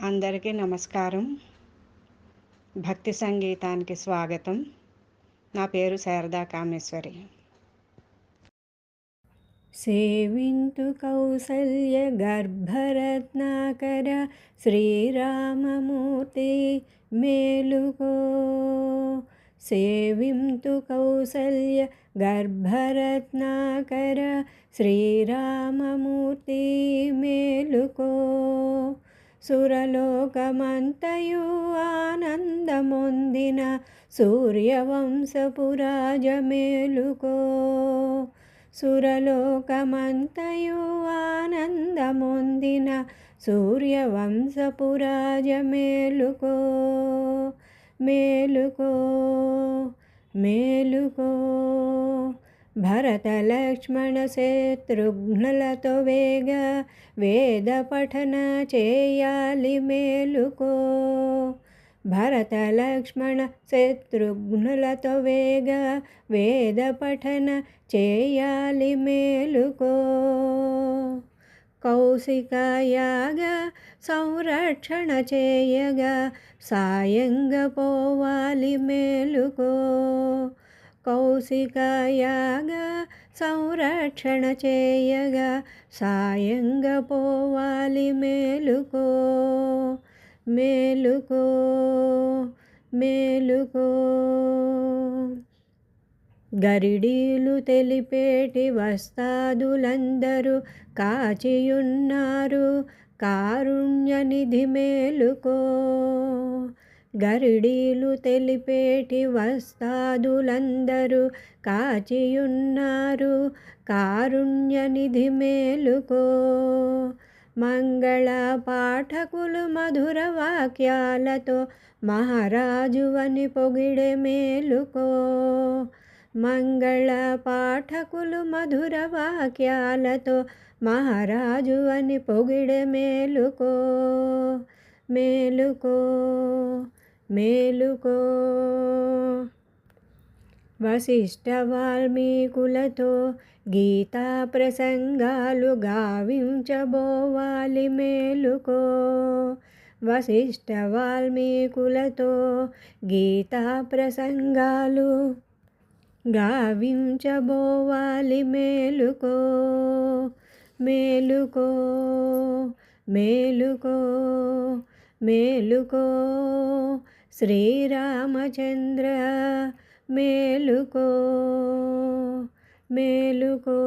అందరికీ నమస్కారం. భక్తి సంగీతానికి స్వాగతం. నా పేరు శారదా కామేశ్వరి. సేవింతు కౌసల్య గర్భరత్నాకర శ్రీరామమూర్తి మేలుకో. సేవింతు కౌసల్య గర్భరత్నాకర శ్రీరామమూర్తి మేలుకో. సురలోకమంతయు ఆనందమొందిన సూర్యవంశపురాజ మేలుకో. సురలోకమంతయు ఆనందమొందిన సూర్యవంశపురాజ మేలుకో. మేలుకో మేలుకో. భరత లక్ష్మణ శత్రుఘ్నులతో వేగ వేద పఠన చేయాలి మేలుకో. భరత లక్ష్మణ శత్రుఘ్నులతో వేగ వేద పఠన చేయాలి మేలుకో. కౌశిక యాగ సంరక్షణ చేయగా సాయంగా పోవాలి మేలుకో. కౌశిక యాగ సంరక్షణ చేయగా సాయంగా పోవాలి మేలుకో. మేలుకో మేలుకో. గరిడీలు తెలిపేటి వస్తాదులందరూ కాచియున్నారు కారుణ్యనిధి మేలుకో. గరిడీలు తెలిపేటి వస్తాదులందరూ కాచియున్నారు కారుణ్యనిధి మేలుకో. మంగళ పాఠకులు మధుర వాక్యాలతో మహారాజువని పొగిడే మేలుకో. మంగళ పాఠకులు మధుర వాక్యాలతో మహారాజు అని పొగిడే మేలుకో. మేలుకో మేలుకో. వశిష్ఠ వాల్మీకులతో గీతా ప్రసంగాలు గావించబోవాలి మేలుకో. వశిష్ఠ వాల్మీకులతో గీతా ప్రసంగాలు గావించబోవాలి మేలుకో. మేలుకో మేలుకో మేలుకో. శ్రీరామచంద్ర మేలుకో. మేలుకో.